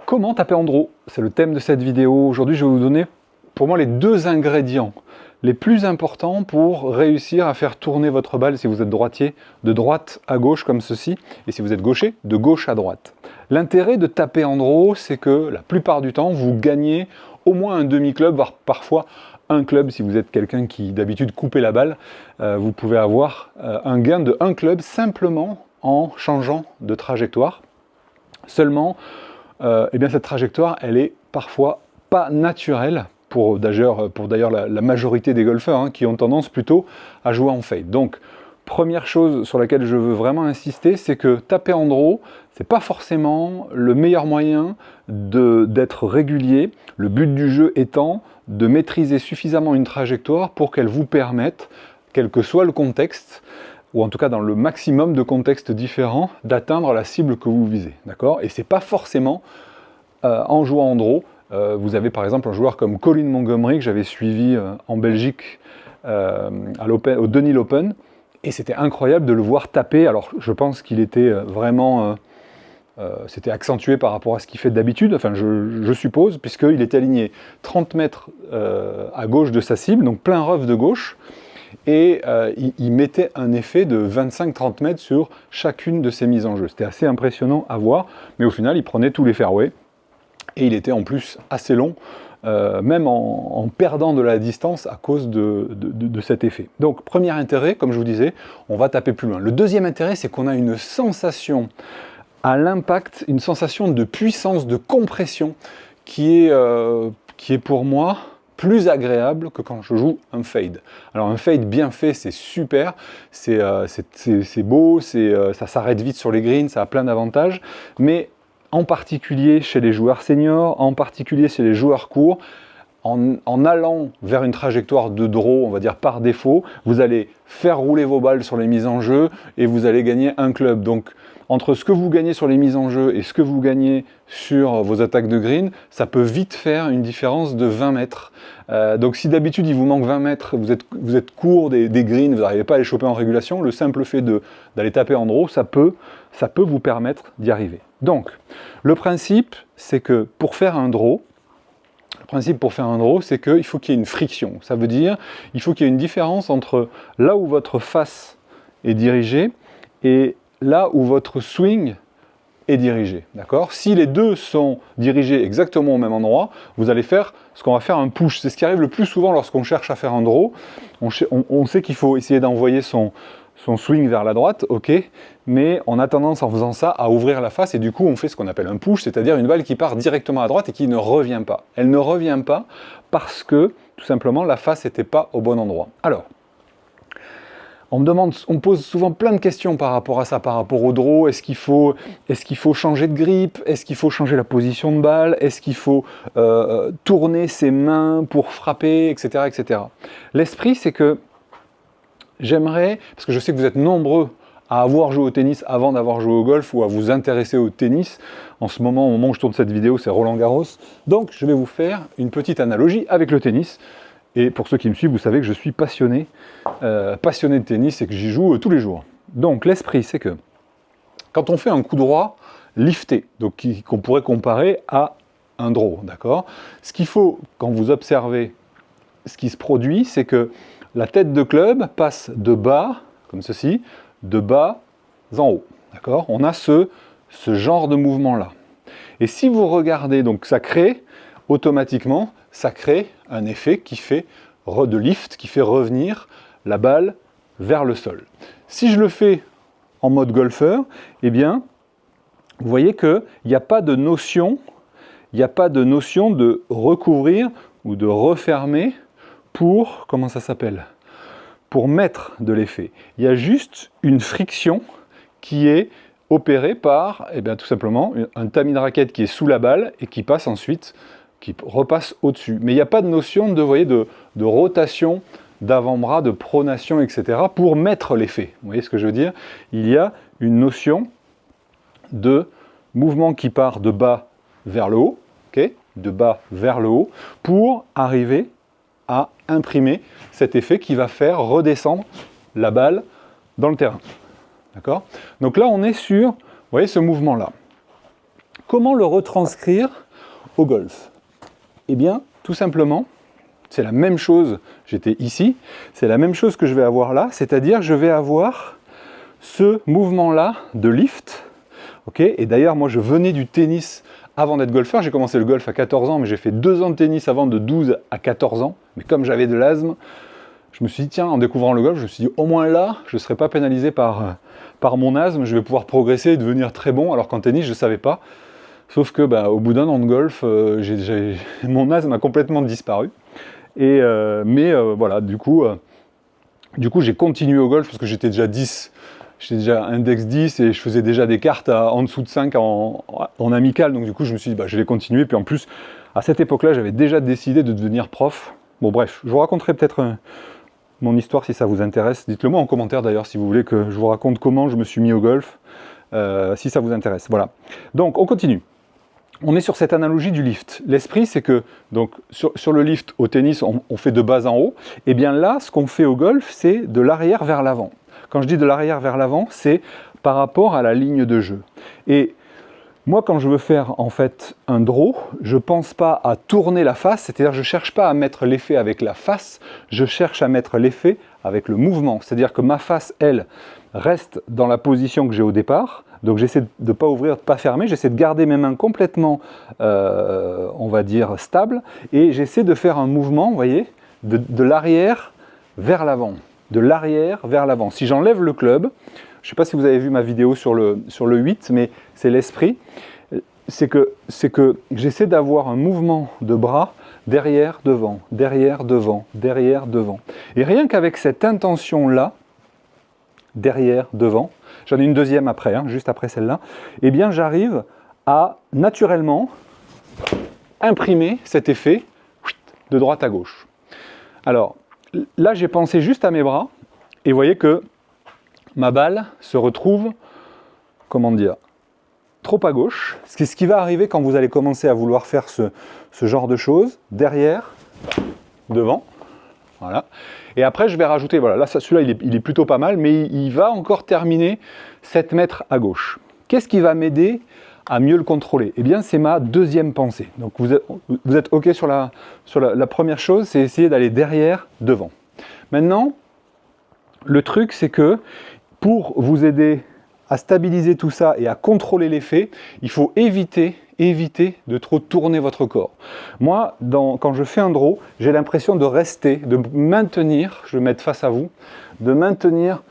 Comment taper en draw? C'est le thème de cette vidéo. Aujourd'hui, je vais vous donner, pour moi, les 2 ingrédients les plus importants pour réussir à faire tourner votre balle si vous êtes droitier, de droite à gauche comme ceci, et si vous êtes gaucher, de gauche à droite. L'intérêt de taper en draw, c'est que la plupart du temps, vous gagnez au moins un demi-club, voire parfois un club. Si vous êtes quelqu'un qui d'habitude coupait la balle, vous pouvez avoir un gain de 1 club simplement en changeant de trajectoire. Seulement, eh bien cette trajectoire, elle est parfois pas naturelle pour d'ailleurs la majorité des golfeurs qui ont tendance plutôt à jouer en fade. Donc, première chose sur laquelle je veux vraiment insister, c'est que taper en draw, c'est pas forcément le meilleur moyen d'être régulier. Le but du jeu étant de maîtriser suffisamment une trajectoire pour qu'elle vous permette, quel que soit le contexte, ou en tout cas dans le maximum de contextes différents, d'atteindre la cible que vous visez. D'accord ? Et c'est pas forcément en jouant en draw. Vous avez par exemple un joueur comme Colin Montgomery que j'avais suivi en Belgique au Dunhill Open, et c'était incroyable de le voir taper. Alors je pense qu'il était vraiment c'était accentué par rapport à ce qu'il fait d'habitude, enfin je suppose, puisqu'il était aligné 30 mètres à gauche de sa cible, donc plein rough de gauche, et il mettait un effet de 25-30 mètres sur chacune de ses mises en jeu. C'était assez impressionnant à voir, mais au final il prenait tous les fairways, et il était en plus assez long, même en perdant de la distance à cause de cet effet. Donc premier intérêt, comme je vous disais, on va taper plus loin. Le deuxième intérêt, c'est qu'on a une sensation à l'impact, une sensation de puissance, de compression, qui est pour moi plus agréable que quand je joue un fade. Alors un fade bien fait, c'est super, c'est beau, ça s'arrête vite sur les greens, ça a plein d'avantages, mais en particulier chez les joueurs seniors, en particulier chez les joueurs courts, en allant vers une trajectoire de draw, on va dire par défaut, vous allez faire rouler vos balles sur les mises en jeu et vous allez gagner un club. Donc entre ce que vous gagnez sur les mises en jeu et ce que vous gagnez sur vos attaques de green, ça peut vite faire une différence de 20 mètres. Donc si d'habitude il vous manque 20 mètres, vous êtes court des greens, vous n'arrivez pas à les choper en régulation, le simple fait d'aller taper en draw, ça peut vous permettre d'y arriver. Donc le principe, c'est que pour faire un draw, c'est qu'il faut qu'il y ait une friction. Ça veut dire il faut qu'il y ait une différence entre là où votre face est dirigée et là où votre swing est dirigé. D'accord ? Si les deux sont dirigés exactement au même endroit, vous allez faire ce qu'on va faire un push. C'est ce qui arrive le plus souvent lorsqu'on cherche à faire un draw. On sait qu'il faut essayer d'envoyer son swing vers la droite, ok, mais on a tendance en faisant ça à ouvrir la face et du coup on fait ce qu'on appelle un push, c'est-à-dire une balle qui part directement à droite et qui ne revient pas. Elle ne revient pas parce que tout simplement la face n'était pas au bon endroit. Alors, on me pose souvent plein de questions par rapport à ça, par rapport au draw. Est-ce qu'il faut changer de grip? Est-ce qu'il faut changer la position de balle? Est-ce qu'il faut tourner ses mains pour frapper, etc., etc. L'esprit, c'est que j'aimerais, parce que je sais que vous êtes nombreux à avoir joué au tennis avant d'avoir joué au golf ou à vous intéresser au tennis. En ce moment, au moment où je tourne cette vidéo, c'est Roland Garros. Donc, je vais vous faire une petite analogie avec le tennis. Et pour ceux qui me suivent, vous savez que je suis passionné de tennis et que j'y joue tous les jours. Donc, l'esprit, c'est que quand on fait un coup droit lifté, donc qu'on pourrait comparer à un draw, d'accord ? Ce qu'il faut, quand vous observez ce qui se produit, c'est que la tête de club passe de bas, comme ceci, de bas en haut. D'accord ? On a ce genre de mouvement-là. Et si vous regardez, donc ça crée automatiquement, ça crée un effet qui fait de lift, qui fait revenir la balle vers le sol. Si je le fais en mode golfeur, eh bien, vous voyez qu'il n'y a pas de notion de recouvrir ou de refermer pour, comment ça s'appelle ? Pour mettre de l'effet. Il y a juste une friction qui est opérée par, eh bien, tout simplement, un tamis de raquette qui est sous la balle et qui passe ensuite, qui repasse au-dessus. Mais il n'y a pas de notion de rotation d'avant-bras, de pronation, etc. pour mettre l'effet. Vous voyez ce que je veux dire ? Il y a une notion de mouvement qui part de bas vers le haut, okay ? De bas vers le haut, pour arriver à imprimer cet effet qui va faire redescendre la balle dans le terrain. D'accord ? Donc là, on est sur, vous voyez, ce mouvement-là. Comment le retranscrire au golf? Eh bien, tout simplement, c'est la même chose, j'étais ici, c'est la même chose que je vais avoir là, c'est-à-dire je vais avoir ce mouvement-là de lift. Okay, et d'ailleurs, moi je venais du tennis avant d'être golfeur, j'ai commencé le golf à 14 ans, mais j'ai fait 2 ans de tennis avant, de 12 à 14 ans. Mais comme j'avais de l'asthme, je me suis dit, tiens, en découvrant le golf, je me suis dit, au moins là, je ne serai pas pénalisé par mon asthme, je vais pouvoir progresser et devenir très bon, alors qu'en tennis, je ne savais pas. Sauf que au bout d'un an de golf, mon asthme a complètement disparu. Voilà, du coup j'ai continué au golf parce que j'étais déjà 10. J'étais déjà index 10 et je faisais déjà des cartes en dessous de 5 en amical. Donc du coup, je me suis dit, je vais continuer. Puis en plus, à cette époque-là, j'avais déjà décidé de devenir prof. Bon bref, je vous raconterai peut-être mon histoire si ça vous intéresse. Dites-le moi en commentaire d'ailleurs si vous voulez que je vous raconte comment je me suis mis au golf. Si ça vous intéresse. Voilà. Donc on continue. On est sur cette analogie du lift. L'esprit, c'est que donc, sur le lift au tennis, on fait de bas en haut. Et bien là, ce qu'on fait au golf, c'est de l'arrière vers l'avant. Quand je dis de l'arrière vers l'avant, c'est par rapport à la ligne de jeu. Et moi, quand je veux faire en fait un draw, je ne pense pas à tourner la face, c'est-à-dire je ne cherche pas à mettre l'effet avec la face, je cherche à mettre l'effet avec le mouvement. C'est-à-dire que ma face, elle, reste dans la position que j'ai au départ. Donc j'essaie de ne pas ouvrir, de ne pas fermer, j'essaie de garder mes mains complètement, on va dire, stables. Et j'essaie de faire un mouvement, vous voyez, de l'arrière vers l'avant. De l'arrière vers l'avant. Si j'enlève le club, je ne sais pas si vous avez vu ma vidéo sur le 8, mais c'est l'esprit, c'est que j'essaie d'avoir un mouvement de bras derrière, devant, derrière, devant, derrière, devant. Et rien qu'avec cette intention-là, derrière, devant, j'en ai une deuxième après, juste après celle-là, eh bien j'arrive à naturellement imprimer cet effet de droite à gauche. Alors, là, j'ai pensé juste à mes bras, et vous voyez que ma balle se retrouve, comment dire, trop à gauche. C'est ce qui va arriver quand vous allez commencer à vouloir faire ce genre de choses, derrière, devant, voilà. Et après, je vais rajouter, voilà, là, celui-là, il est plutôt pas mal, mais il va encore terminer 7 mètres à gauche. Qu'est-ce qui va m'aider à mieux le contrôler? Eh bien, c'est ma deuxième pensée. Donc, vous êtes OK sur la première chose, c'est essayer d'aller derrière, devant. Maintenant, le truc, c'est que pour vous aider à stabiliser tout ça et à contrôler l'effet, il faut éviter de trop tourner votre corps. Moi, quand je fais un draw, j'ai l'impression de rester, de maintenir, je vais mettre face à vous, de maintenir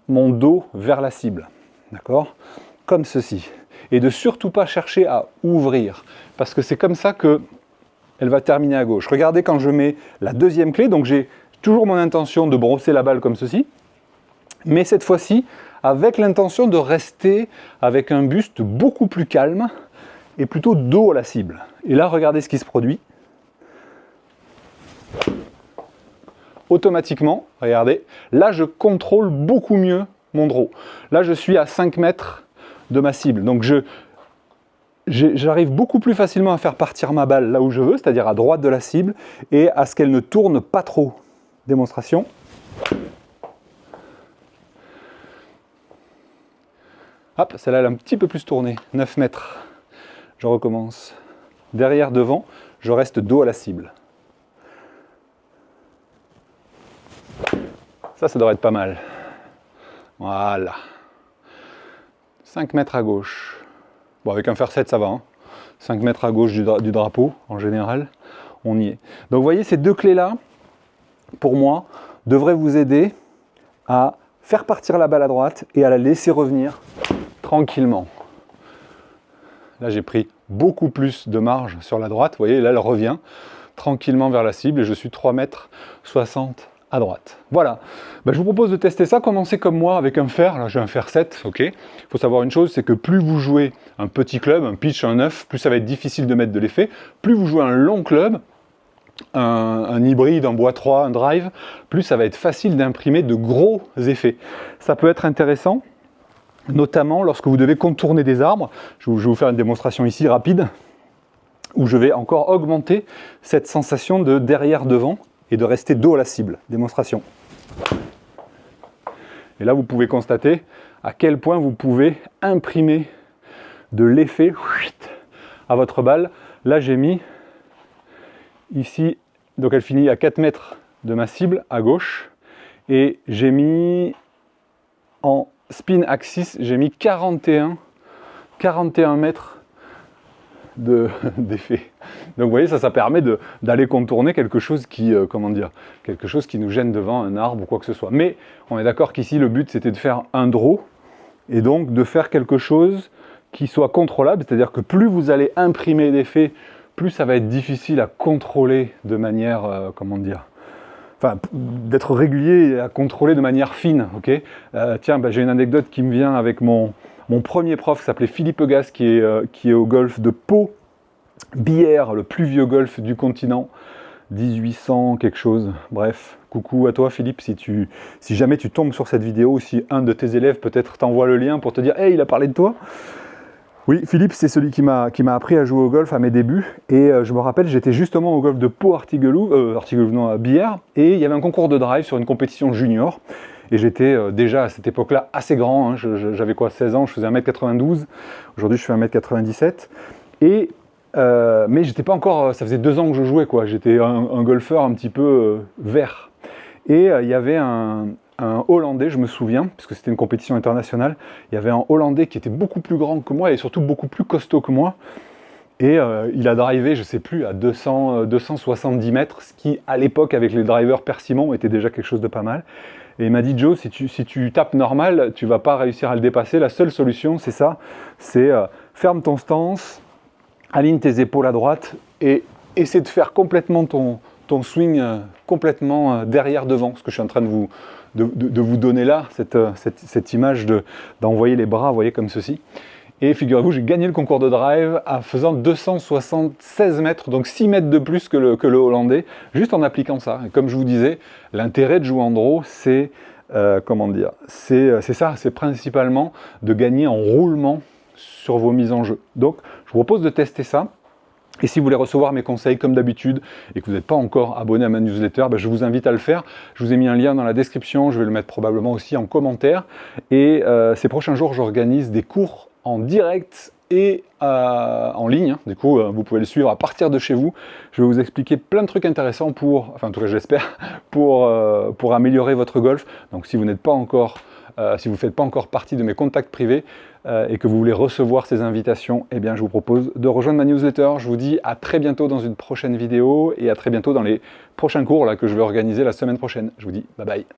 mon dos vers la cible. D'accord? Comme ceci. Et de surtout pas chercher à ouvrir. Parce que c'est comme ça qu'elle va terminer à gauche. Regardez quand je mets la deuxième clé, donc j'ai toujours mon intention de brosser la balle comme ceci. Mais cette fois-ci, avec l'intention de rester avec un buste beaucoup plus calme et plutôt dos à la cible. Et là, regardez ce qui se produit. Automatiquement, regardez, là je contrôle beaucoup mieux mon draw. Là je suis à 5 mètres de ma cible. Donc j'arrive beaucoup plus facilement à faire partir ma balle là où je veux, c'est-à-dire à droite de la cible, et à ce qu'elle ne tourne pas trop. Démonstration. Hop, celle-là elle a un petit peu plus tourné, 9 mètres. Je recommence. Derrière, devant, je reste dos à la cible. Ça devrait être pas mal. Voilà. 5 mètres à gauche. Bon, avec un fer 7, ça va. 5 mètres à gauche du drapeau, en général, on y est. Donc, vous voyez, ces deux clés-là, pour moi, devraient vous aider à faire partir la balle à droite et à la laisser revenir tranquillement. Là, j'ai pris beaucoup plus de marge sur la droite. Vous voyez, là, elle revient tranquillement vers la cible et je suis 3,60 mètres à droite. Voilà. Je vous propose de tester ça. Commencez comme moi avec un fer. Là, j'ai un fer 7. Ok. Il faut savoir une chose, c'est que plus vous jouez un petit club, un pitch, un 9, plus ça va être difficile de mettre de l'effet. Plus vous jouez un long club, un hybride, un bois 3, un drive, plus ça va être facile d'imprimer de gros effets. Ça peut être intéressant, notamment lorsque vous devez contourner des arbres. Je vais vous faire une démonstration ici rapide, où je vais encore augmenter cette sensation de derrière-devant et de rester dos à la cible. Démonstration. Et là, vous pouvez constater à quel point vous pouvez imprimer de l'effet à votre balle. Là, j'ai mis ici, donc elle finit à 4 mètres de ma cible à gauche. Et j'ai mis en spin axis, j'ai mis 41 mètres d'effet. Donc vous voyez, ça permet d'aller contourner quelque chose qui, comment dire, quelque chose qui nous gêne devant un arbre ou quoi que ce soit. Mais on est d'accord qu'ici, le but, c'était de faire un draw, et donc de faire quelque chose qui soit contrôlable, c'est-à-dire que plus vous allez imprimer d'effets, plus ça va être difficile à contrôler de manière, comment dire, enfin, d'être régulier et à contrôler de manière fine, ok. Tiens, j'ai une anecdote qui me vient avec mon premier prof qui s'appelait Philippe Eugas, qui est au golfe de Pau, Billère, le plus vieux golfe du continent, 1800 quelque chose. Bref, coucou à toi Philippe, si jamais tu tombes sur cette vidéo, ou si un de tes élèves peut-être t'envoie le lien pour te dire « Hey, il a parlé de toi !» Oui, Philippe, c'est celui qui m'a appris à jouer au golf à mes débuts. Et je me rappelle, j'étais justement au golf de Pau, à Billère, et il y avait un concours de drive sur une compétition junior. Et j'étais déjà à cette époque-là assez grand, hein. J'avais quoi, 16 ans, je faisais 1m92, aujourd'hui je fais 1m97. Et, mais j'étais pas encore, ça faisait 2 ans que je jouais, quoi. J'étais un golfeur un petit peu vert. Et il y avait un Hollandais, je me souviens, puisque c'était une compétition internationale, il y avait un Hollandais qui était beaucoup plus grand que moi et surtout beaucoup plus costaud que moi. Et il a drivé, je ne sais plus, à 270 mètres, ce qui, à l'époque, avec les drivers Persimmon, était déjà quelque chose de pas mal. Et il m'a dit, Joe, si tu tapes normal, tu ne vas pas réussir à le dépasser. La seule solution, c'est ça, c'est ferme ton stance, aligne tes épaules à droite et essaie de faire complètement ton swing complètement derrière-devant, ce que je suis en train de vous donner là, cette image d'envoyer les bras, vous voyez, comme ceci. Et figurez-vous, j'ai gagné le concours de drive en faisant 276 mètres, donc 6 mètres de plus que le Hollandais, juste en appliquant ça. Et comme je vous disais, l'intérêt de jouer en draw, c'est, comment dire, c'est ça, c'est principalement de gagner en roulement sur vos mises en jeu. Donc, je vous propose de tester ça. Et si vous voulez recevoir mes conseils comme d'habitude et que vous n'êtes pas encore abonné à ma newsletter, je vous invite à le faire. Je vous ai mis un lien dans la description, je vais le mettre probablement aussi en commentaire. Et ces prochains jours, j'organise des cours en direct et en ligne. Du coup, vous pouvez le suivre à partir de chez vous. Je vais vous expliquer plein de trucs intéressants enfin en tout cas j'espère, pour améliorer votre golf. Donc si vous n'êtes pas encore... si vous ne faites pas encore partie de mes contacts privés et que vous voulez recevoir ces invitations, eh bien, je vous propose de rejoindre ma newsletter. Je vous dis à très bientôt dans une prochaine vidéo et à très bientôt dans les prochains cours là, que je vais organiser la semaine prochaine. Je vous dis bye bye.